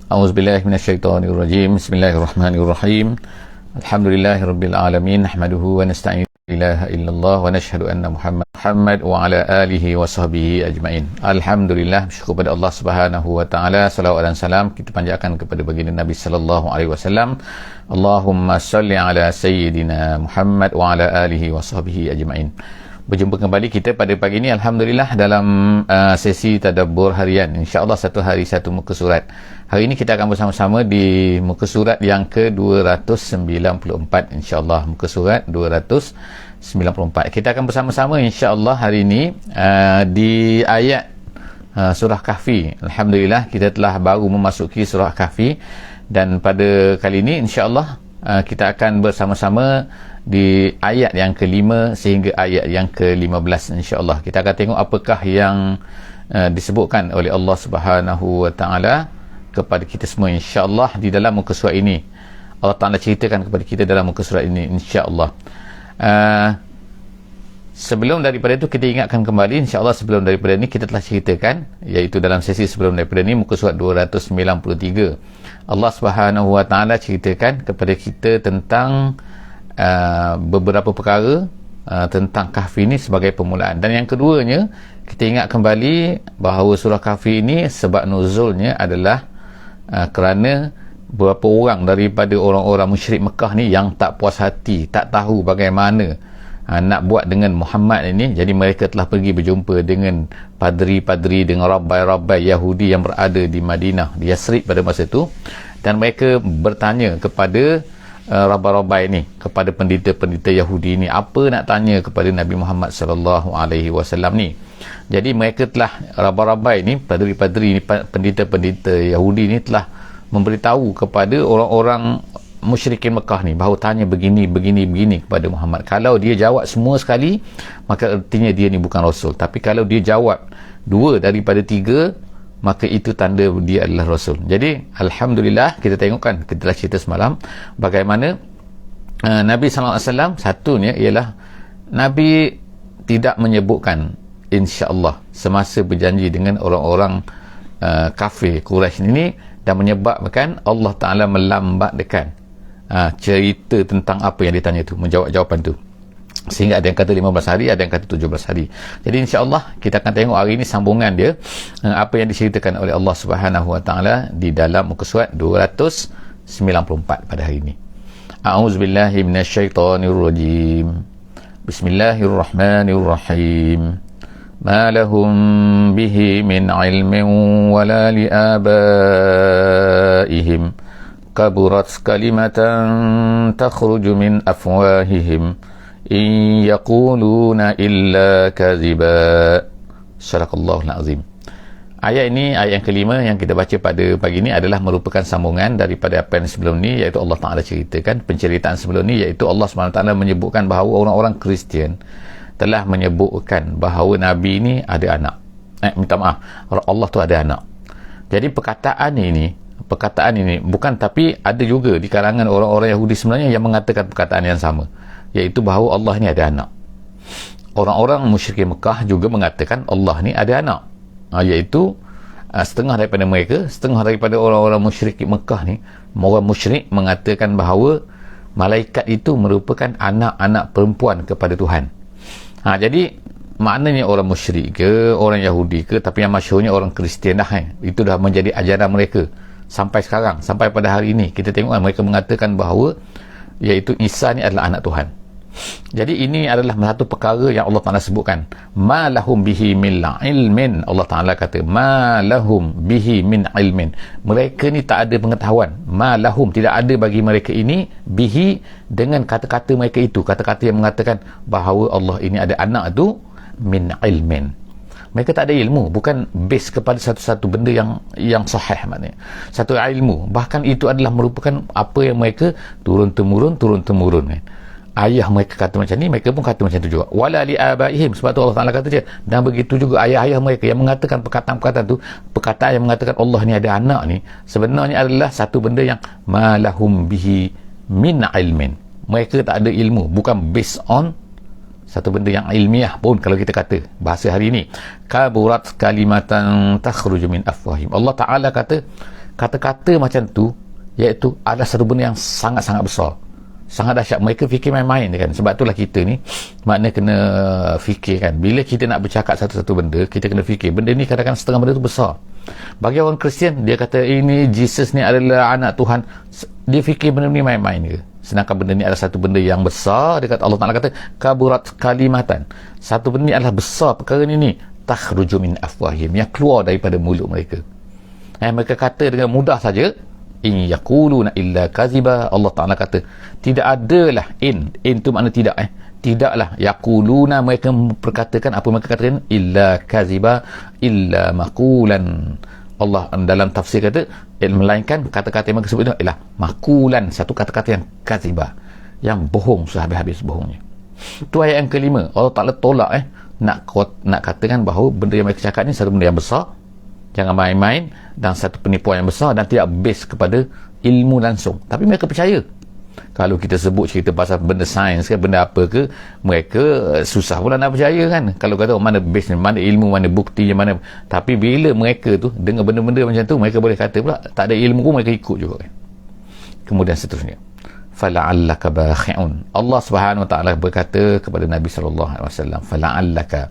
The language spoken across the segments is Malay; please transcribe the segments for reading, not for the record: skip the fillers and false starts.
A'udzubillahi minasyaitonirrajim. Bismillahirrahmanirrahim. Alhamdulillahirabbil alamin. Nahmaduhu wa nasta'inu ilaha illallah wa nashhadu anna Muhammad wa ala alihi wa sahbihi ajmain. Alhamdulillah, syukur pada Allah Subhanahu wa taala. Salawat dan salam kita panjatkan kepada baginda Nabi sallallahu alaihi wasallam. Allahumma salli ala sayyidina Muhammad wa ala alihi wa sahbihi ajmain. Berjumpa kembali kita pada pagi ini, alhamdulillah, dalam sesi tadabbur harian. InsyaAllah satu hari satu muka surat. Hari ini kita akan bersama-sama di muka surat yang ke-294, insyaAllah, muka surat 294. Kita akan bersama-sama insyaAllah hari ini di ayat surah Kahfi. Alhamdulillah, kita telah baru memasuki surah Kahfi, dan pada kali ini insyaAllah kita akan bersama-sama di ayat yang ke-5 sehingga ayat yang ke-15 insya-Allah. Kita akan tengok apakah yang disebutkan oleh Allah Subhanahu wa taala kepada kita semua insya-Allah di dalam muka surat ini. Allah Taala ceritakan kepada kita dalam muka surat ini insya-Allah. Sebelum daripada itu kita ingatkan kembali insya-Allah, sebelum daripada ini kita telah ceritakan, iaitu dalam sesi sebelum daripada ini muka surat 293. Allah Subhanahu wa taala ceritakan kepada kita tentang beberapa perkara tentang Kahfi ini sebagai permulaan. Dan yang keduanya, kita ingat kembali bahawa surah Kahfi ini sebab nuzulnya adalah kerana beberapa orang daripada orang-orang musyrik Mekah ni yang tak puas hati, tak tahu bagaimana nak buat dengan Muhammad ini. Jadi mereka telah pergi berjumpa dengan padri-padri, dengan rabai-rabai Yahudi yang berada di Madinah, di Yasrib pada masa itu, dan mereka bertanya kepada rabai-rabai ni, kepada pendeta-pendeta Yahudi ni, apa nak tanya kepada Nabi Muhammad sallallahu alaihi wasallam ni. Jadi mereka telah, rabai-rabai ni, padri-padri ni, pendeta-pendeta Yahudi ni telah memberitahu kepada orang-orang musyrikin Mekah ni bahawa tanya begini kepada Muhammad. Kalau dia jawab semua sekali, maka artinya dia ni bukan Rasul. Tapi kalau dia jawab 2 daripada 3, maka itu tanda dia adalah Rasul. Jadi alhamdulillah, kita tengokkan, kita telah cerita semalam bagaimana Nabi SAW, satunya ialah Nabi tidak menyebutkan insya-Allah semasa berjanji dengan orang-orang kafir Quraisy ini, dan menyebabkan Allah Ta'ala melambatkan cerita tentang apa yang ditanya tu, menjawab jawapan tu, sehingga ada yang kata 15 hari, ada yang kata 17 hari. Jadi insya-Allah kita akan tengok hari ini sambungan dia, apa yang diceritakan oleh Allah Subhanahu wa taala di dalam muka surat 294 pada hari ini. A'udzubillahi minasyaitonirrajim. Bismillahirrahmanirrahim. Ma lahum bihi min ilmin wala liabaihim kaburat kalimatan takhruju min afwahihim in yaquluna illa kadhiba. Sadaqallahul azim. Ayat ini, ayat yang kelima yang kita baca pada pagi ini, adalah merupakan sambungan daripada apa yang sebelum ni, iaitu Allah Ta'ala ceritakan penceritaan sebelum ni, iaitu Allah SWT menyebutkan bahawa orang-orang Kristian telah menyebutkan bahawa Nabi ini ada anak. Minta maaf, Allah tu ada anak. Jadi perkataan ini bukan, tapi ada juga di kalangan orang-orang Yahudi sebenarnya yang mengatakan perkataan yang sama, iaitu bahawa Allah ni ada anak. Orang-orang musyrik Mekah juga mengatakan Allah ni ada anak, iaitu setengah daripada mereka, setengah daripada orang-orang musyrik Mekah ni, orang musyrik mengatakan bahawa malaikat itu merupakan anak-anak perempuan kepada Tuhan. Jadi maknanya orang musyrik ke, orang Yahudi ke, tapi yang masyhurnya orang Kristian dah, itu dah menjadi ajaran mereka sampai sekarang, sampai pada hari ini. Kita tengok mereka mengatakan bahawa iaitu Isa ni adalah anak Tuhan. Jadi ini adalah satu perkara yang Allah Ta'ala sebutkan, ma lahum bihi min ilmin. Allah Ta'ala kata ma lahum bihi min ilmin, mereka ni tak ada pengetahuan. Ma lahum, tidak ada bagi mereka ini, bihi, dengan kata-kata mereka itu, kata-kata yang mengatakan bahawa Allah ini ada anak tu, min ilmin. Mereka tak ada ilmu, bukan base kepada satu-satu benda yang sahih, maknanya satu ilmu. Bahkan itu adalah merupakan apa yang mereka turun-temurun kan. Ayah mereka kata macam ni, mereka pun kata macam tu juga. Wala li abaihim, sebab tu Allah Ta'ala kata dia, dan begitu juga ayah-ayah mereka yang mengatakan perkataan-perkataan tu, perkataan yang mengatakan Allah ni ada anak ni, sebenarnya adalah satu benda yang malahum bihi min ilmin. Mereka tak ada ilmu, bukan based on satu benda yang ilmiah pun, kalau kita kata bahasa hari ini. Kaburat kalimatan takhruju min afwahim. Allah Ta'ala kata kata-kata macam tu iaitu adalah satu benda yang sangat-sangat besar, sangat dahsyat. Mereka fikir main-main kan. Sebab itulah kita ni makna kena fikir kan. Bila kita nak bercakap satu-satu benda, kita kena fikir benda ni kadang-kadang setengah benda tu besar. Bagi orang Kristian, dia kata ini Jesus ni adalah anak Tuhan, dia fikir benda ni main-main ke. Sedangkan benda ni adalah satu benda yang besar. Dia kata, Allah Ta'ala kata kaburat kalimatan, satu benda ni adalah besar, perkara ni takhruju min afwahim, yang keluar daripada mulut mereka. Mereka kata dengan mudah saja, in yaquluna illa kaziba. Allah Ta'ala kata tidak adalah, in tu makna tidak, tidaklah yaquluna, mereka perkatakan, apa mereka katakan, illa kaziba, illa maqulan. Allah dalam tafsir kata, melainkan kata-kata yang mereka sebut itu ialah maqulan, satu kata-kata yang kaziba, yang bohong, sudah habis-habis bohongnya. Itu ayat yang kelima. Allah Ta'ala tolak nak katakan bahawa benda yang mereka cakap ni satu benda yang besar, jangan main-main, dan satu penipuan yang besar, dan tidak base kepada ilmu langsung. Tapi mereka percaya. Kalau kita sebut cerita pasal benda sains ke, benda apa ke, mereka susah pula nak percaya kan. Kalau kata mana base ni, mana ilmu, mana bukti, mana. Tapi bila mereka tu dengar benda-benda macam tu, mereka boleh kata pula tak ada ilmu pun mereka ikut juga kan. Kemudian seterusnya, fala'allaka bakhi'un. Allah Subhanahu Wa Ta'ala berkata kepada Nabi SAW, fala'allaka.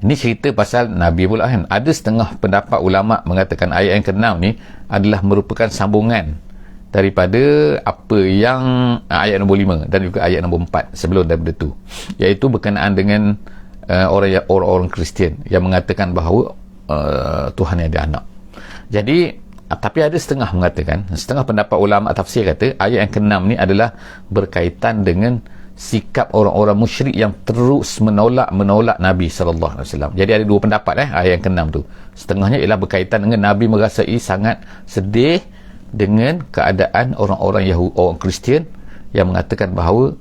Ini cerita pasal Nabi pula kan. Ada setengah pendapat ulama mengatakan ayat yang ke-6 ni adalah merupakan sambungan daripada apa yang ayat nombor 5 dan juga ayat nombor 4 sebelum daripada tu, iaitu berkenaan dengan orang-orang Kristian yang mengatakan bahawa Tuhan yang ada anak. Jadi tapi ada setengah mengatakan, setengah pendapat ulama tafsir kata ayat yang ke-6 ni adalah berkaitan dengan sikap orang-orang musyrik yang terus menolak Nabi SAW. Jadi ada dua pendapat ayat yang ke-6 tu. Setengahnya ialah berkaitan dengan Nabi merasai sangat sedih dengan keadaan orang-orang Yahudi, orang Kristian yang mengatakan bahawa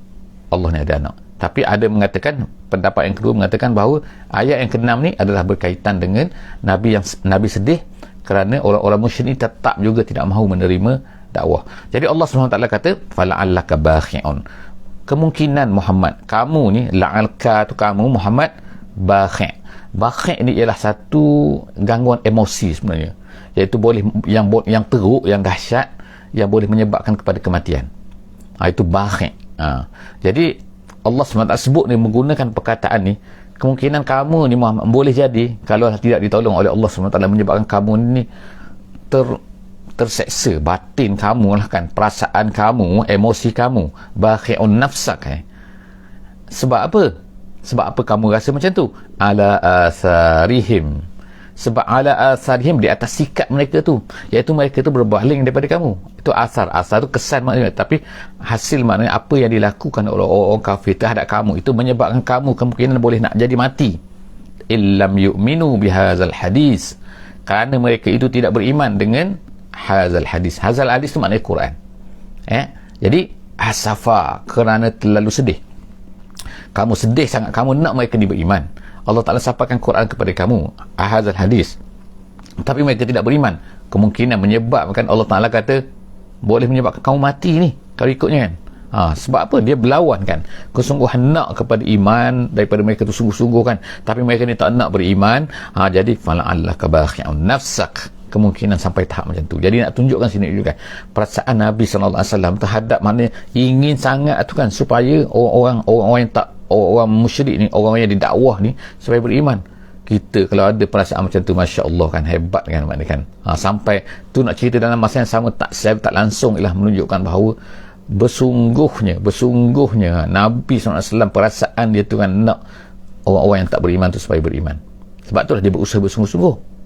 Allah ni ada anak. Tapi ada mengatakan, pendapat yang kedua mengatakan bahawa ayat yang ke-6 ni adalah berkaitan dengan Nabi sedih kerana orang-orang musyrik ni tetap juga tidak mahu menerima dakwah. Jadi Allah SWT kata fala'allaka bakhi'un, kemungkinan Muhammad, kamu ni, la'alka tu kamu Muhammad, bakhi'. Bakhi' ni ialah satu gangguan emosi sebenarnya, iaitu boleh yang teruk, yang dahsyat, yang boleh menyebabkan kepada kematian. Itu bakhi'. Jadi Allah SWT sebut ni, menggunakan perkataan ni, kemungkinan kamu ni Muhammad boleh jadi, kalau tidak ditolong oleh Allah SWT, menyebabkan kamu ni terseksa batin kamu lah kan, perasaan kamu, emosi kamu, bakhi'un nafsak. Sebab apa? Sebab apa kamu rasa macam tu? Ala asarihim, sebab ala asarihim, di atas sikap mereka tu, iaitu mereka tu berpaling daripada kamu. Itu asar tu kesan maknanya, tapi hasil maknanya apa yang dilakukan oleh orang kafir terhadap kamu, itu menyebabkan kamu kemungkinan boleh nak jadi mati. Illam yu'minu bihazal hadis, kerana mereka itu tidak beriman dengan hazal hadis. Hazal hadis tu maknanya Quran. Jadi asafa, kerana terlalu sedih, kamu sedih sangat, kamu nak mereka beriman, Allah Ta'ala sampaikan Quran kepada kamu, hazal hadis, tapi mereka tidak beriman, kemungkinan menyebabkan, Allah Ta'ala kata boleh menyebabkan kamu mati ni kalau ikutnya kan. Sebab apa? Dia berlawan kan kesungguhan nak kepada iman daripada mereka tu sungguh-sungguh kan, tapi mereka ni tak nak beriman. Jadi fala'allaka bakhi'un nafsak, kemungkinan sampai tahap macam tu. Jadi nak tunjukkan sini juga perasaan Nabi SAW terhadap, maknanya ingin sangat tu kan supaya orang-orang yang tak, orang musyrik ni, orang yang didakwah ni supaya beriman. Kita kalau ada perasaan macam tu, Masya Allah kan, hebat kan maknanya kan. Sampai tu nak cerita dalam masa yang sama, tak langsung ialah menunjukkan bahawa bersungguhnya Nabi SAW perasaan dia tu kan nak orang-orang yang tak beriman tu supaya beriman. Sebab itulah dia berusaha bersungguh-sungguh.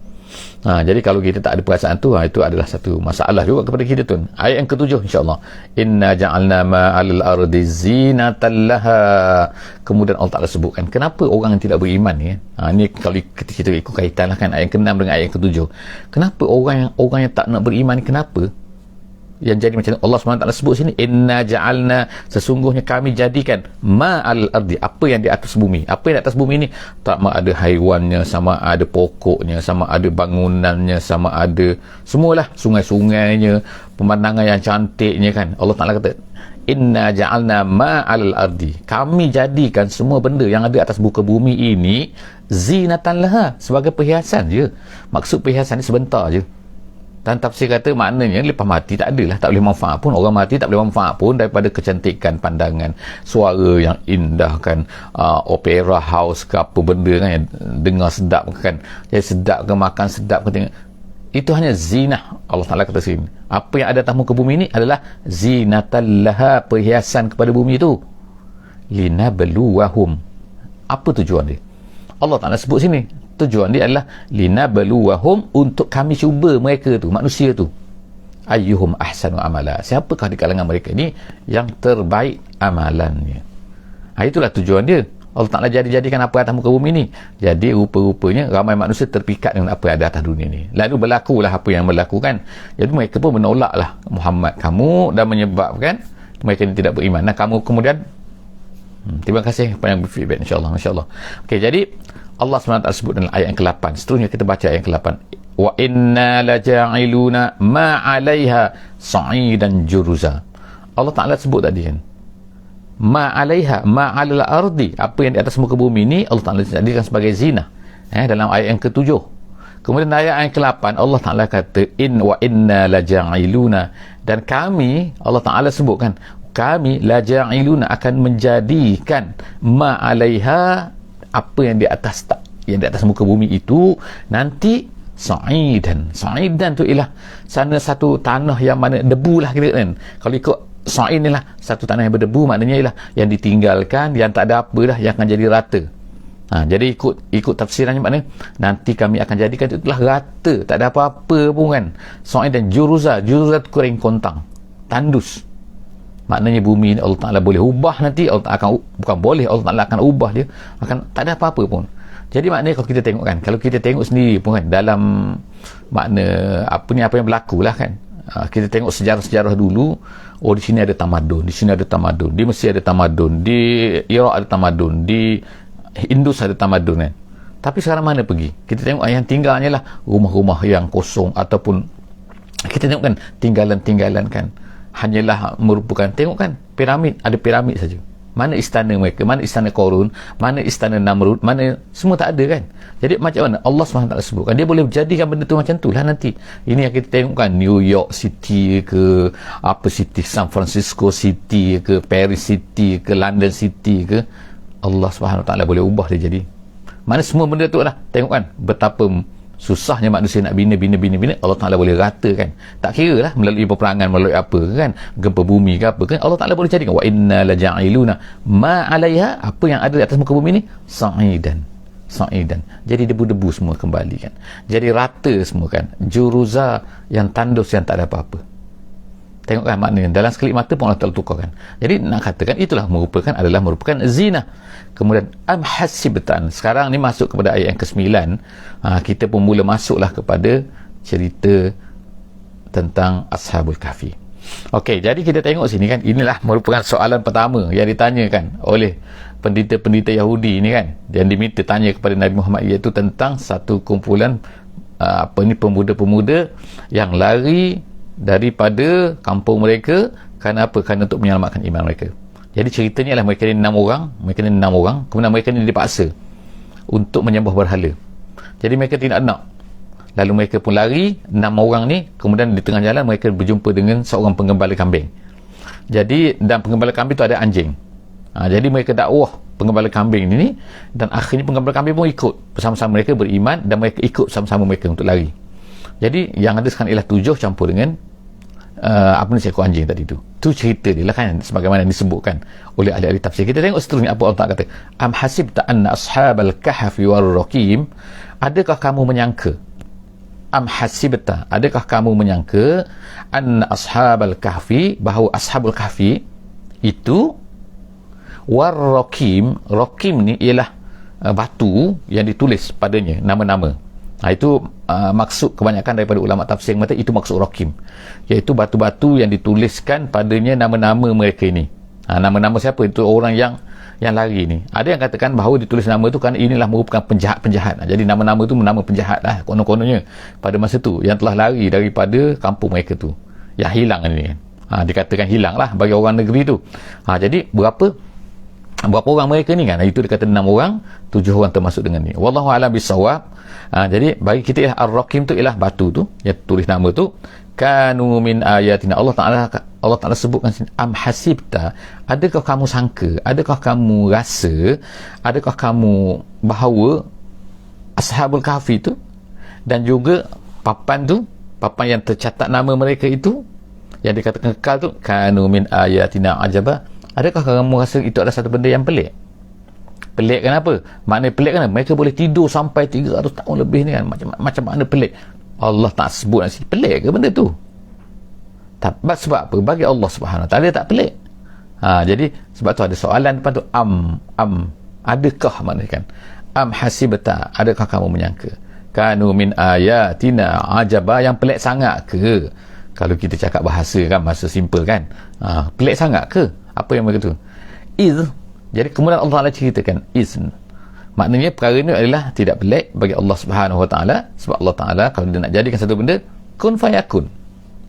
Jadi kalau kita tak ada perasaan tu, itu adalah satu masalah juga kepada kita tu. Ayat yang ke-7 insya-Allah, inna ja'alna ma'al ardi zinatan laha. Kemudian Allah Ta'ala sebutkan kenapa orang yang tidak beriman ni, ni kalau kita ikut kaitan lah kan, ayat ke-6 dengan ayat yang ke-7. Kenapa orang yang tak nak beriman ni, kenapa yang jadi macam Allah SWT sebut sini, inna ja'alna, sesungguhnya kami jadikan ma'al ardi, apa yang di atas bumi. Apa yang di atas bumi ni, tak ada haiwannya, sama ada pokoknya, sama ada bangunannya, sama ada semualah, sungai-sungainya, pemandangan yang cantiknya kan. Allah Ta'ala kata inna ja'alna ma'al ardi, kami jadikan semua benda yang ada atas muka bumi ini zinatan laha, sebagai perhiasan je. Maksud perhiasan ni sebentar je. Dan tafsir kata maknanya lepas mati tak adalah, tak boleh manfaat pun. Orang mati tak boleh manfaat pun daripada kecantikan pandangan, suara yang indah kan, opera house ke apa benda kan, yang dengar sedap kan, jadi sedap ke, makan sedap ke, tengok. Itu hanya zinah. Allah Ta'ala kata sini, apa yang ada atas muka bumi ini adalah zinatallaha, perhiasan kepada bumi itu. Linabluwahum. Apa tujuan dia? Allah Ta'ala sebut sini, tujuan dia adalah linabluwahum, untuk kami cuba mereka tu, manusia tu, ayyuhum ahsanu amala, siapakah di kalangan mereka ni yang terbaik amalannya. Itulah tujuan dia. Allah Ta'ala jadikan apa atas muka bumi ni, jadi rupa-rupanya ramai manusia terpikat dengan apa yang ada atas dunia ni. Lalu berlakulah apa yang berlaku kan. Jadi mereka pun menolaklah Muhammad kamu, dan menyebabkan mereka ni tidak beriman. Nah, kamu kemudian terima kasih kepada yang berfeedback, insyaAllah. Okey, jadi Allah SWT sebut dalam ayat yang ke-8. Seterusnya kita baca ayat yang ke-8. Wa inna laja'iluna ma'alaiha sa'idan juruza. Allah Ta'ala sebut tadi kan, ma'alaiha, ma'alal ardi, apa yang di atas muka bumi ni Allah Ta'ala jadikan sebagai zina, dalam ayat yang ke-7. Kemudian ayat yang ke-8 Allah Ta'ala kata wa inna laja'iluna, dan kami, Allah Ta'ala sebutkan, kami laja'iluna, akan menjadikan ma'alaiha, apa yang di atas muka bumi itu nanti sa'idan. Sa'idan tu ialah sana satu tanah yang mana debu lah kira kan. Kalau ikut sa'id ni lah, satu tanah yang berdebu, maknanya ialah yang ditinggalkan, yang tak ada apa dah, yang akan jadi rata. Jadi ikut tafsirannya maknanya nanti kami akan jadikan itu telah rata, tak ada apa-apa pun kan. Sa'idan juruza, juruza tu kering kontang, tandus. Maknanya bumi ni Allah Ta'ala boleh ubah nanti. Allah akan, bukan boleh, Allah Ta'ala akan ubah dia, akan tak ada apa-apa pun. Jadi maknanya kalau kita tengok kan, kalau kita tengok sendiri pun kan, dalam makna apa yang berlaku lah kan, kita tengok sejarah-sejarah dulu. Di sini ada tamadun, di sini ada tamadun, di Mesir ada tamadun, di Iraq ada tamadun, di Indus ada tamadun kan. Tapi sekarang mana pergi? Kita tengok yang tinggalnya lah rumah-rumah yang kosong, ataupun kita tengok kan tinggalan-tinggalan kan, hanyalah merupakan, tengok kan piramid, ada piramid saja. Mana istana mereka, mana istana Qarun, mana istana Namrud, mana, semua tak ada kan. Jadi macam mana Allah SWT sebutkan, dia boleh jadikan benda tu macam tu lah nanti. Ini yang kita tengok kan, New York City ke apa City, San Francisco City ke, Paris City ke, London City ke, Allah SWT boleh ubah dia jadi mana semua benda tu lah. Tengok kan betapa susahnya manusia nak bina, Allah Ta'ala boleh ratakan. Tak kira lah melalui peperangan, melalui apa kan, gempa bumi ke apa kan, Allah Ta'ala boleh jadikan wa inna laja'iluna ma'alaiha, apa yang ada di atas muka bumi ni sa'idan, jadi debu-debu semua kembali kan, jadi rata semua kan, juruza, yang tandus, yang tak ada apa-apa. Tengok kan maknanya, dalam sekelip mata pun Allah Ta'ala tukarkan. Jadi nak katakan itulah merupakan zina. Kemudian amhasibtan, sekarang ni masuk kepada ayat yang ke-9. Kita pun mula masuklah kepada cerita tentang Ashabul Kahfi. Okey, jadi kita tengok sini kan, inilah merupakan soalan pertama yang ditanyakan oleh pendeta-pendeta Yahudi ni kan, yang diminta tanya kepada Nabi Muhammad, iaitu tentang satu kumpulan pemuda-pemuda yang lari daripada kampung mereka. Kerana apa? Kerana untuk menyelamatkan iman mereka. Jadi ceritanya adalah mereka ni 6 orang, kemudian mereka ni dipaksa untuk menyembah berhala. Jadi mereka tidak nak, lalu mereka pun lari 6 orang ni. Kemudian di tengah jalan mereka berjumpa dengan seorang penggembala kambing. Jadi dan penggembala kambing tu ada anjing. Jadi mereka dakwah penggembala kambing ni, dan akhirnya penggembala kambing pun ikut bersama-sama mereka, beriman, dan mereka ikut sama-sama mereka untuk lari. Jadi yang ada sekarang ialah 7 campur dengan seekor anjing tadi tu. Tu cerita dia lah kan, sebagaimana disebutkan oleh ahli-ahli tafsir. Kita tengok seterusnya apa Allah Ta'ala kata. Am hasibta anna ashabal kahfi war raqim, adakah kamu menyangka, am hasibta, adakah kamu menyangka, anna ashabal kahfi, bahawa ashabul kahfi itu, war raqim, raqim ni ialah batu yang ditulis padanya nama-nama. Itu maksud kebanyakan daripada ulama tafsir yang mengatakan itu maksud raqim, iaitu batu-batu yang dituliskan padanya nama-nama mereka ini. Nama-nama siapa? Itu orang yang lari ni. Ada yang katakan bahawa ditulis nama tu kerana inilah merupakan penjahat-penjahat. Jadi nama-nama tu nama penjahat lah konon-kononnya pada masa tu, yang telah lari daripada kampung mereka tu, yang hilang ni. Dikatakan hilang lah bagi orang negeri tu. Jadi berapa Berapa orang mereka ni kan? Itu dia kata 6 orang, 7 orang termasuk dengan ni. Wallahu a'lam bissawab. Jadi bagi kita ialah Ar-Raqim tu ialah batu tu, yang tulis nama tu. Kanu min ayatina. Allah Taala sebutkan sini, am hasibta, adakah kamu sangka, adakah kamu rasa, adakah kamu bahawa Ashabul Kahfi tu dan juga papan tu, papan yang tercatat nama mereka itu yang dikatakan kekal tu, kanu min ayatina ajaba, adakah kamu rasa itu adalah satu benda yang pelik? Pelik kenapa? Maknanya pelik kenapa? Mereka boleh tidur sampai 300 tahun lebih ni kan, macam mana pelik? Allah tak sebut nasi pelik ke benda tu? Sebab apa? Bagi Allah Subhanahu Wa Taala dia tak pelik. Jadi sebab tu ada soalan depan tu, adakah, maknanya kan, am hasibta, adakah kamu menyangka, kanu min ayatina ajaba, yang pelik sangat ke? Kalau kita cakap bahasa kan, bahasa simple kan, pelik sangat ke? Apa yang mereka tu? Jadi kemudian Allah Taala ceritakan izn. Maknanya perkara ini adalah tidak pelik bagi Allah Subhanahu Wa Taala, sebab Allah Taala kalau dia nak jadikan satu benda, kun fayakun.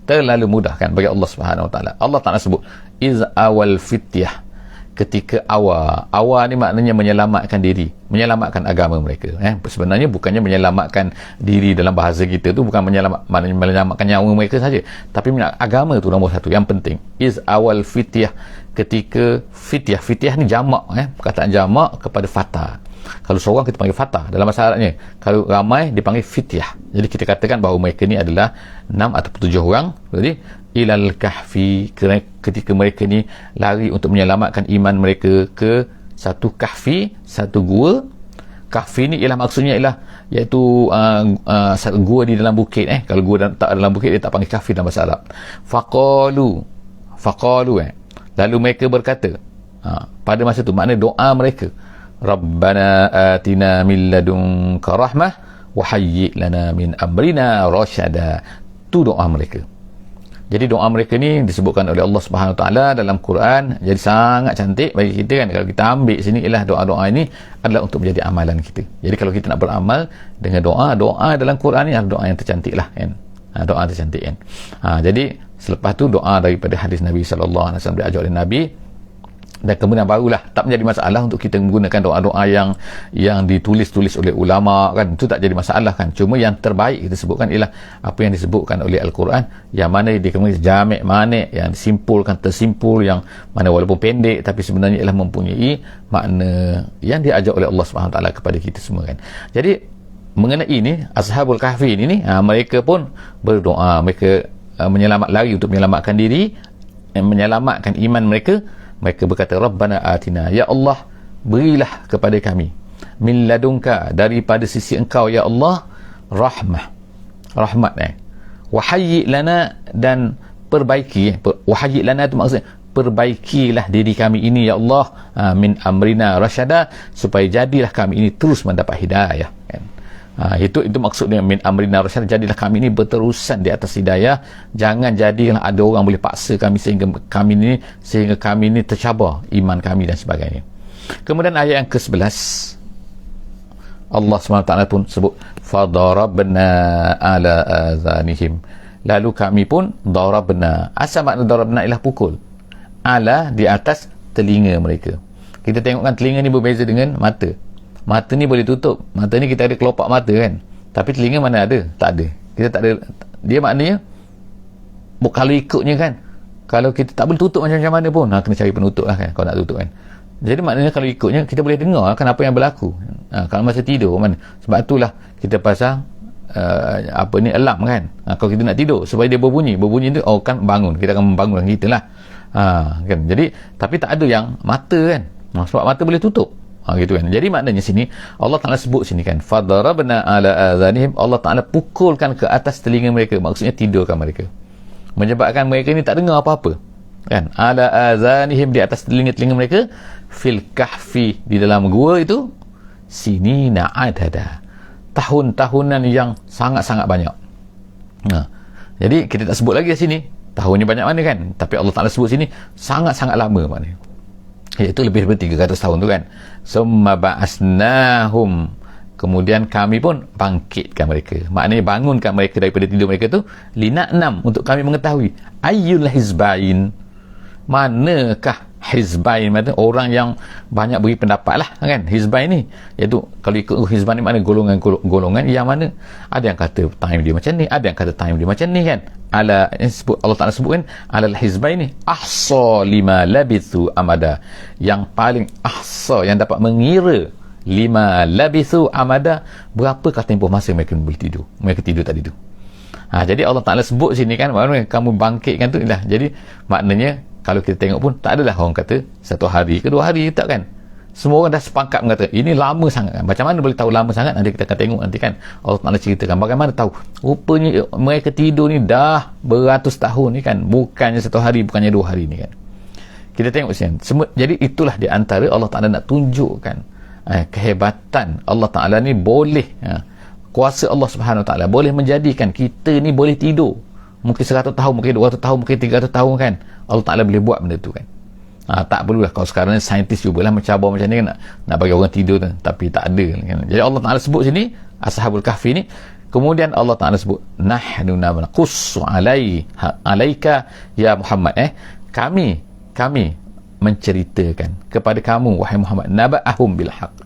Terlalu mudah kan bagi Allah Subhanahu Wa Taala. Allah Taala sebut iz awal fityah, ketika awal ni maknanya menyelamatkan diri, menyelamatkan agama mereka. Sebenarnya bukannya menyelamatkan diri dalam bahasa kita tu, bukan maknanya menyelamatkan nyawa mereka saja, tapi agama tu nombor satu yang penting. Iz awal fityah, ketika fityah ni jamak, perkataan jamak kepada fata. Kalau seorang kita panggil fata dalam bahasa Arabnya, kalau ramai dipanggil fityah. Jadi kita katakan bahawa mereka ni adalah 6 ataupun 7 orang. Jadi ilal kahfi, ketika mereka ni lari untuk menyelamatkan iman mereka ke satu kahfi, satu gua. Kahfi ni ialah maksudnya ialah iaitu satu gua di dalam bukit. Kalau gua tak dalam bukit, dia tak panggil kahfi dalam bahasa Arab. Faqalu, lalu mereka berkata, pada masa tu maknanya doa mereka, Rabbana atina min ladunka rahmah wa hayyi' lana min amrina rasyada. Tu doa mereka. Jadi doa mereka ni disebutkan oleh Allah Subhanahu Wa Taala dalam Quran, jadi sangat cantik bagi kita kan. Kalau kita ambil sini ialah doa-doa ini adalah untuk menjadi amalan kita. Jadi kalau kita nak beramal dengan doa dalam Quran ni adalah doa yang tercantik lah kan. Doa tercantik kan. Jadi selepas tu doa daripada hadis Nabi sallallahu alaihi wasallam diajar oleh Nabi, dan kemudian barulah tak menjadi masalah untuk kita menggunakan doa-doa yang ditulis-tulis oleh ulama kan. Itu tak jadi masalah kan. Cuma yang terbaik kita sebutkan ialah apa yang disebutkan oleh Al-Quran, yang mana dia kemudian jamek manik, yang disimpulkan, tersimpul, yang mana walaupun pendek tapi sebenarnya ialah mempunyai makna yang diajar oleh Allah SWT kepada kita semua kan. Jadi mengenai ini Ashabul Kahfi ini mereka pun berdoa, mereka lari untuk menyelamatkan diri, menyelamatkan iman mereka. Mereka berkata, Rabbana atina, ya Allah berilah kepada kami, min ladunka, daripada sisi engkau ya Allah, rahmat wa hayyi' lana, dan perbaiki. Wa hayyi' lana itu maksudnya perbaikilah diri kami ini ya Allah, min amrina rasyada, supaya jadilah kami ini terus mendapat hidayah kan. Itu maksudnya min amrina rasyad, jadilah kami ini berterusan di atas hidayah, jangan jadilah ada orang boleh paksa kami sehingga kami ini tercabar iman kami dan sebagainya. Kemudian ayat yang ke-11 Allah SWT pun sebut fadarabna ala azanihim, lalu kami pun darabna. Asal makna darabna ialah pukul, ala di atas telinga mereka. Kita tengokkan telinga ni berbeza dengan mata. Mata ni boleh tutup. Mata ni kita ada kelopak mata kan. Tapi telinga mana ada? Tak ada. Kita tak ada. Dia maknanya kalau ikutnya kan, kalau kita tak boleh tutup macam mana pun, kena cari penutup lah kan, kalau nak tutup kan. Jadi maknanya kalau ikutnya kita boleh dengar kan apa yang berlaku. Kalau masa tidur mana. Sebab itulah kita pasang alarm kan. Kalau kita nak tidur supaya dia berbunyi tu kan bangun. Kita akan membangunkan kita lah. Kan. Jadi tapi tak ada yang mata kan. Sebab mata boleh tutup. Gitu kan. Jadi maknanya sini Allah Ta'ala sebut sini kan, fadarabna ala azanihim, Allah Ta'ala pukulkan ke atas telinga mereka, maksudnya tidurkan mereka, menyebabkan mereka ni tak dengar apa-apa kan. Ala azanihim, di atas telinga-telinga mereka, fil kahfi, di dalam gua itu, sinina adada, tahun-tahunan yang sangat-sangat banyak. Jadi kita tak sebut lagi di sini tahunnya banyak mana kan, tapi Allah Ta'ala sebut sini sangat-sangat lama maknanya, iaitu lebih daripada 300 tahun tu kan. Summa ba'asnahum, kemudian kami pun bangkitkan mereka, maknanya bangunkan mereka daripada tidur mereka tu, lina'nam, untuk kami mengetahui ayyul hizbain, manakah Hizbain maknanya orang yang banyak beri pendapat lah kan. Hizbain ni iaitu kalau ikut hizbain ni maknanya golongan yang mana ada yang kata time dia macam ni, ada yang kata time dia macam ni kan. Allah Ta'ala sebut kan alal hizbain ni ahsa lima labithu amada, yang paling ahsa, yang dapat mengira lima labithu amada, berapakah tempoh masa mereka boleh tidur, mereka tidur tadi tu. Jadi Allah Ta'ala sebut sini kan, maknanya kamu bangkitkan tu lah. Jadi maknanya kalau kita tengok pun tak adalah orang kata 1 hari ke 2 hari, tak kan. Semua orang dah sepakat mengata ini lama sangat kan. Macam mana boleh tahu lama sangat? Nanti kita akan tengok nanti kan, Allah Ta'ala ceritakan bagaimana tahu rupanya mereka tidur ni dah beratus tahun ni kan, bukannya 1 hari, bukannya 2 hari ni kan. Kita tengok sini. Jadi itulah di antara Allah Ta'ala nak tunjukkan kehebatan Allah Ta'ala ni boleh, kuasa Allah Subhanahu Wa Ta'ala boleh menjadikan kita ni boleh tidur mungkin 100 tahun, mungkin 200 tahun, mungkin 300 tahun kan. Allah Ta'ala boleh buat benda tu kan. Tak perlulah kalau sekarang ni saintis cubalah mencabar macam ni kan, nak bagi orang tidur tu, tapi tak ada kan. Jadi Allah Ta'ala sebut sini Ashabul Kahfi ni, kemudian Allah Ta'ala sebut nahnu naqussu alaika ya Muhammad, kami menceritakan kepada kamu wahai Muhammad naba'ahum bil haqq,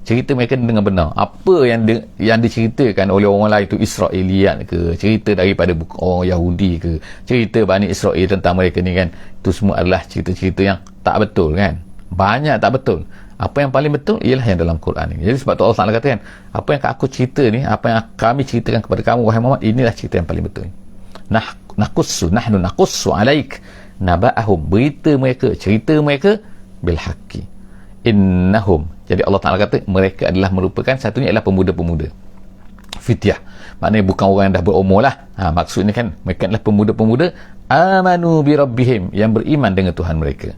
cerita mereka dengan benar. Apa yang diceritakan oleh orang lain itu Israeliat ke, cerita daripada orang Yahudi ke, cerita Bani Israel tentang mereka ni kan, itu semua adalah cerita-cerita yang tak betul kan. Banyak tak betul. Apa yang paling betul ialah yang dalam Quran ni. Jadi sebab tu Allah Ta'ala katakan, apa yang aku cerita ni, apa yang kami ceritakan kepada kamu wahai Muhammad, inilah cerita yang paling betul. Nahnu naqussu alaik naba'ahum, berita mereka, cerita mereka bil haqqi innahum. Jadi Allah Ta'ala kata mereka adalah merupakan, satunya adalah pemuda-pemuda fityah, maknanya bukan orang yang dah berumur lah. Maksudnya kan mereka adalah pemuda-pemuda amanu bi rabbihim, yang beriman dengan Tuhan mereka.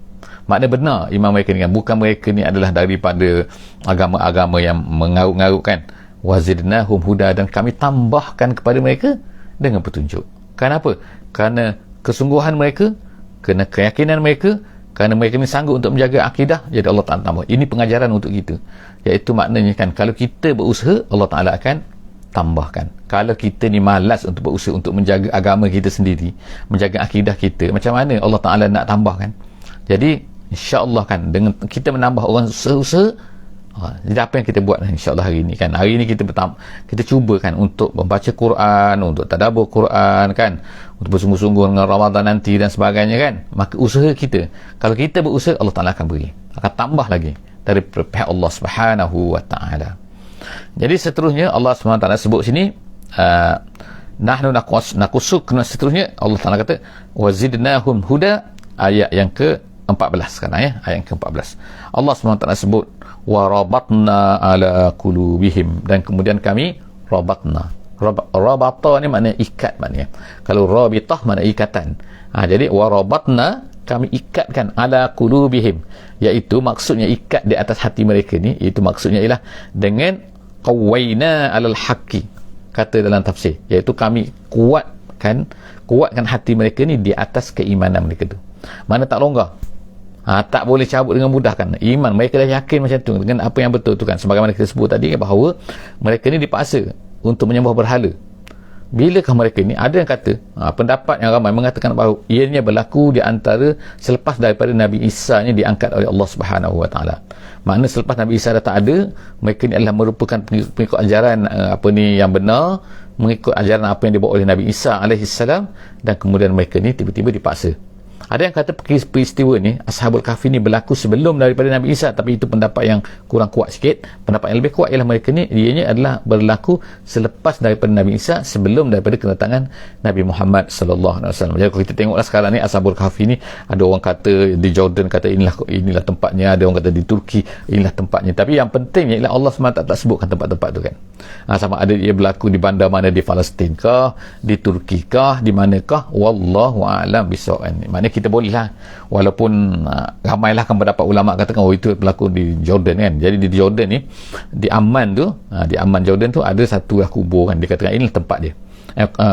Maknanya benar iman mereka ni kan, bukan mereka ni adalah daripada agama-agama yang mengarut-ngarutkan. Wazidnahum huda, dan kami tambahkan kepada mereka dengan petunjuk. Kenapa? Kerana kesungguhan mereka, kerana keyakinan mereka, kerana mereka ni sanggup untuk menjaga akidah. Jadi Allah Ta'ala tambah. Ini pengajaran untuk kita, iaitu maknanya kan, kalau kita berusaha, Allah Ta'ala akan tambahkan. Kalau kita ni malas untuk berusaha untuk menjaga agama kita sendiri, menjaga akidah kita, macam mana Allah Ta'ala nak tambahkan? Jadi insya-Allah kan, dengan kita menambah orang usaha-usaha, jadi apa yang kita buat insya-Allah hari ni kan, hari ni kita cuba kan untuk membaca Quran, untuk tadabbur Quran kan, untuk bersungguh-sungguh dengan Ramadan nanti dan sebagainya kan. Maka usaha kita, kalau kita berusaha, Allah Ta'ala akan beri, akan tambah lagi dari pihak Allah Subhanahu Wa Ta'ala. Jadi seterusnya Allah Subhanahu Wa Ta'ala sebut sini nahnu naqussu, seterusnya Allah Ta'ala kata wazidnahum huda, ayat yang ke-14 sekarang ya, ayat yang ke-14 Allah SWT sebut warabatna ala qulubihim, dan kemudian kami rabatna. Rabata ni maknanya ikat, maknanya kalau rabitah makna ikatan. Jadi warabatna, kami ikatkan ala qulubihim, iaitu maksudnya ikat di atas hati mereka ni, iaitu maksudnya ialah dengan qawwaina alal haqqi, kata dalam tafsir, iaitu kami kuatkan hati mereka ni di atas keimanan mereka tu. Mana tak longgar, tak boleh cabut dengan mudah kan. Iman mereka dah yakin macam tu dengan apa yang betul tu kan. Sebagaimana kita sebut tadi bahawa mereka ni dipaksa untuk menyembah berhala. Bilakah mereka ni, ada yang kata, pendapat yang ramai mengatakan bahawa ianya berlaku di antara selepas daripada Nabi Isa ni diangkat oleh Allah Subhanahu Wa Ta'ala. Makna selepas Nabi Isa dah tak ada, mereka ni adalah merupakan pengikut ajaran yang benar, mengikut ajaran apa yang dibawa oleh Nabi Isa alaihissalam, dan kemudian mereka ni tiba-tiba dipaksa. Ada yang kata peristiwa ni Ashabul Kahfi ni berlaku sebelum daripada Nabi Isa, tapi itu pendapat yang kurang kuat sikit. Pendapat yang lebih kuat ialah mereka ni ianya adalah berlaku selepas daripada Nabi Isa, sebelum daripada kedatangan Nabi Muhammad sallallahu alaihi wasallam. Jadi kalau kita tengoklah sekarang ni Ashabul Kahfi ni, ada orang kata di Jordan kata inilah tempatnya, ada orang kata di Turki inilah tempatnya, tapi yang penting ialah Allah SWT tak sebutkan tempat-tempat tu kan. Sama ada ia berlaku di bandar mana, di Palestin kah, di Turki kah, di manakah, wallahu a'lam bisawab. Maknanya kita boleh lah, walaupun ramailah kan pendapat ulama katakan itu berlaku di Jordan kan. Jadi di Jordan ni, di Amman tu, di Amman Jordan tu ada satu kubur kan, dikatakan inilah tempat dia,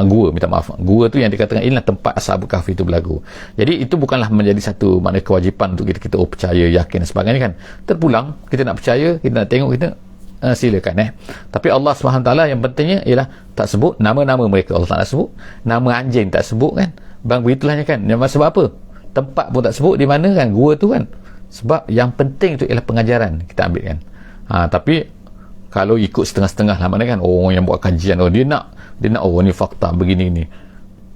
gua tu yang dikatakan inilah tempat Ashabul Kahfi itu berlaku. Jadi itu bukanlah menjadi satu makna kewajipan untuk kita percaya, yakin dan sebagainya kan. Terpulang kita nak percaya, kita nak tengok, kita silakan Tapi Allah SWT yang pentingnya ialah tak sebut nama-nama mereka. Allah tak sebut nama anjing, tak sebut kan. Bang, begitulahnya kan. Sebab apa? tempat pun tak sebut di mana kan gua tu kan. Sebab yang penting tu ialah pengajaran kita ambil kan. Tapi kalau ikut setengah-setengah lah, mana kan orang yang buat kajian, dia nak ni fakta begini ni.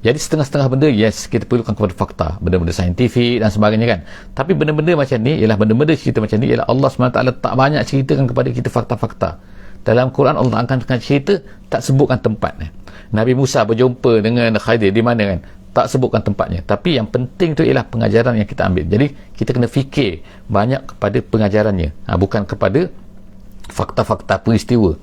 Jadi setengah-setengah benda, yes, kita perlukan kepada fakta, benda-benda saintifik dan sebagainya kan. Tapi benda-benda macam ni ialah benda-benda cerita macam ni ialah Allah SWT tak banyak ceritakan kepada kita fakta-fakta. Dalam Quran Allah akan cerita, tak sebutkan tempatnya. Nabi Musa berjumpa dengan Khadir di mana kan, tak sebutkan tempatnya. Tapi yang penting tu ialah pengajaran yang kita ambil. Jadi kita kena fikir banyak kepada pengajarannya, bukan kepada fakta-fakta peristiwa.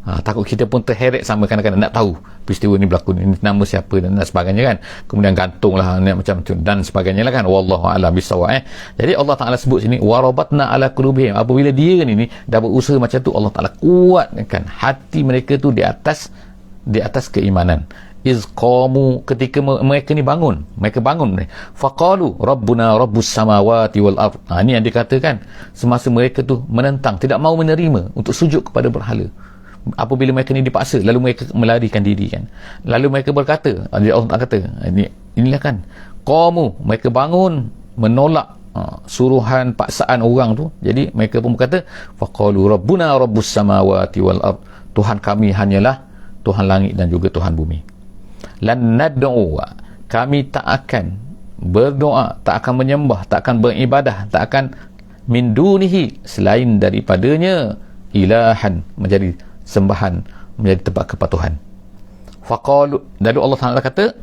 Takut kita pun terheret sama kadang-kadang nak tahu peristiwa ni berlaku ni, nama siapa dan sebagainya kan. Kemudian gantunglah macam tu dan sebagainya lah kan. Wallahu a'lam bissawab. Jadi Allah Ta'ala sebut sini warabatna ala qulubihim. Apabila dia ni dah berusaha macam tu, Allah Ta'ala kuatkan hati mereka tu di atas keimanan. Iz qamu, ketika mereka ni bangun, faqalu rabbuna rabbus samawati wal ard. Ini yang dikatakan semasa mereka tu menentang, tidak mau menerima untuk sujud kepada berhala. Apabila mereka ni dipaksa, lalu mereka melarikan diri kan. Lalu mereka berkata, Allah kata, inilah kan qamu, mereka bangun menolak suruhan paksaan orang tu. Jadi mereka pun berkata faqalu rabbuna rabbus samawati wal ard. Tuhan kami hanyalah Tuhan langit dan juga Tuhan bumi. Lan nad'u, kami tak akan berdoa, tak akan menyembah, tak akan beribadah, tak akan min dunihi, selain daripadanya, ilahan, menjadi sembahan, menjadi tempat kepatuhan. Faqalu, lalu Allah Ta'ala kata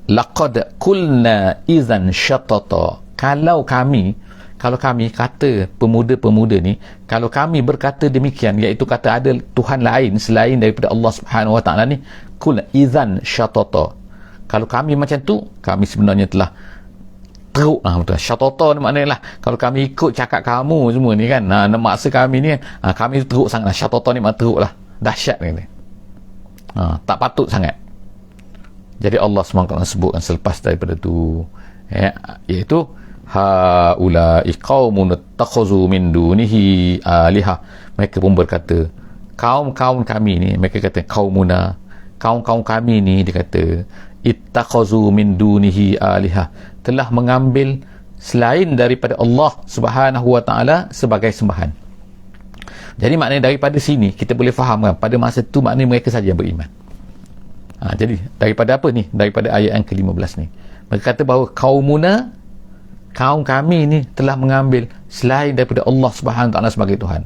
laqad qulna idzan syatata. Kalau kami kata pemuda-pemuda ni, kalau kami berkata demikian, iaitu kata ada Tuhan lain selain daripada Allah Subhanahu Wa Ta'ala ni, kul idzan syatata. Kalau kami macam tu, kami sebenarnya telah teruk. Betul. Syatata ni maknanya lah, kalau kami ikut cakap kamu semua ni kan, nak maksa kami ni kan, kami teruk sangat lah. Syatata ni maknanya teruk lah, dahsyat ni. Tak patut sangat. Jadi Allah SWT sebutkan selepas daripada tu, iaitu haula'i qaumun ittakhazu min dunihi aliha. Mereka pun berkata, kaum-kaum kami ni, mereka kata kaumuna, kaum-kaum kami ni, dia kata ittakhazu min dunihi aliha, telah mengambil selain daripada Allah Subhanahu Wa Ta'ala sebagai sembahan. Jadi maknanya daripada sini kita boleh faham kan, pada masa tu maknanya mereka saja yang beriman. Jadi daripada apa ni? Daripada ayat yang ke-15 ni, mereka kata bahawa kaumuna, kaum kami ni telah mengambil selain daripada Allah Subhanahu Wa Ta'ala sebagai Tuhan.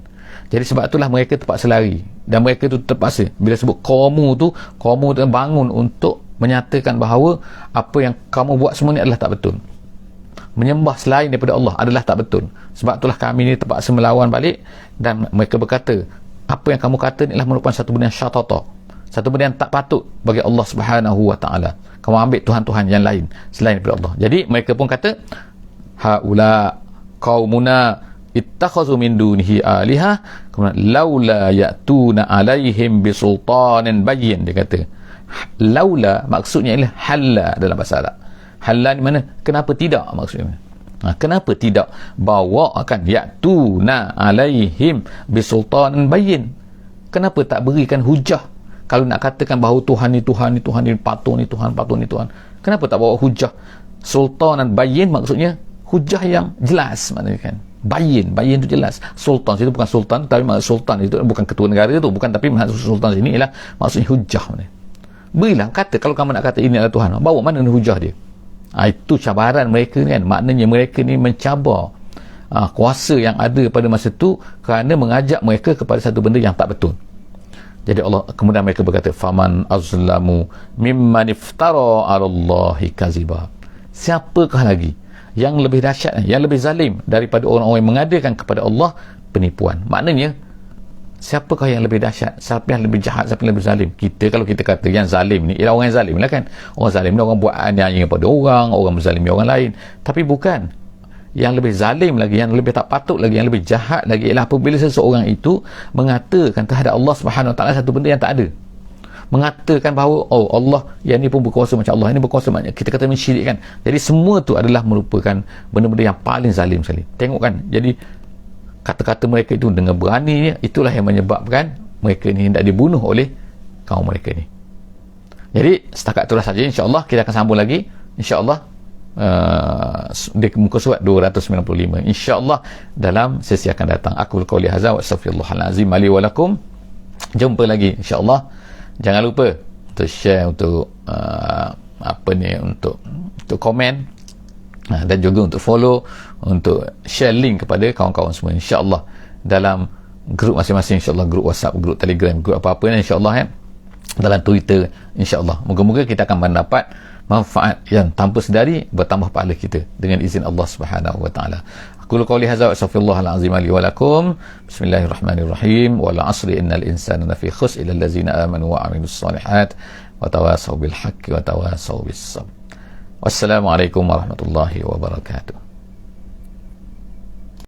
Jadi sebab itulah mereka terpaksa lari, dan mereka tu terpaksa, bila sebut kaum tu bangun untuk menyatakan bahawa apa yang kamu buat semua ni adalah tak betul. Menyembah selain daripada Allah adalah tak betul. Sebab itulah kami ni terpaksa melawan balik, dan mereka berkata apa yang kamu kata ni adalah merupakan satu benda yang syatata, satu benda yang tak patut bagi Allah Subhanahu Wa Ta'ala. Kamu ambil Tuhan-Tuhan yang lain selain daripada Allah. Jadi mereka pun kata haula qaumuna ittakhazu min dunihi aliha, kemudian laula ya'tuna alaihim bisultanin bayyin. Dia kata laula maksudnya ialah halla dalam bahasa Arab. Halla ni mana? Kenapa tidak maksudnya? Kenapa tidak bawakan ya'tuna alaihim bisultanin bayyin? Kenapa tak berikan hujah? Kalau nak katakan bahawa Tuhan ni patung ni Tuhan, kenapa tak bawa hujah sultanan bayyin? Maksudnya hujah yang jelas, maknanya kan. Bayin tu jelas. Sultan itu bukan sultan, tapi maksud sultan itu bukan ketua negara tu, bukan, tapi maksud sultan sini ialah maksudnya hujah. Berilah, kata kalau kamu nak kata ini adalah Tuhan, bawa mana hujah dia. Itu cabaran mereka ni kan. Maknanya mereka ni mencabar kuasa yang ada pada masa tu, kerana mengajak mereka kepada satu benda yang tak betul. Jadi Allah, kemudian mereka berkata faman azlamu mimman iftara 'ala Allahi kaziba. Siapakah lagi yang lebih dahsyat, yang lebih zalim daripada orang-orang yang mengadakan kepada Allah penipuan? Maknanya siapakah yang lebih dahsyat, siapa yang lebih jahat, siapa yang lebih zalim? Kalau kita kata yang zalim ni ialah orang yang zalim lah kan. Orang zalim ni orang buat aniaya kepada orang berzalimi orang lain. Tapi bukan, yang lebih zalim lagi, yang lebih tak patut lagi, yang lebih jahat lagi ialah apabila seseorang itu mengatakan terhadap Allah Subhanahu Wa Ta'ala satu benda yang tak ada. Mengatakan bahawa Allah yang ni pun berkuasa macam Allah, ini berkuasa macam, kita kata mensyirikkan. Jadi semua tu adalah merupakan benda-benda yang paling zalim sekali. Tengok kan, jadi kata-kata mereka itu dengan berani, itulah yang menyebabkan mereka ni hendak dibunuh oleh kaum mereka ni. Jadi setakat itulah saja, insya-Allah kita akan sambung lagi insya-Allah di muka surat 295 insya-Allah dalam sesi akan datang. Aku qauli hadza wa astaghfirullahal azim li wa lakum. Jumpa lagi insya-Allah. Jangan lupa untuk share, untuk untuk komen, dan juga untuk follow, untuk share link kepada kawan-kawan semua insya-Allah dalam grup masing-masing, insya-Allah, grup WhatsApp, grup Telegram, grup apa-apa ni insya-Allah, dalam Twitter insya-Allah. Moga-moga kita akan mendapat manfaat yang tanpa sedari bertambah pahala kita dengan izin Allah Subhanahu wa taala. Aku qauli hadza wa astaghfirullahal azim li wa lakum. Bismillahirrahmanirrahim. Wal 'asri innal insana lafi khusr illa allazina amanu wa 'amilus solihat wa tawasaw bil haqqi wa tawasaw bis sabr. Wassalamualaikum warahmatullahi wabarakatuh.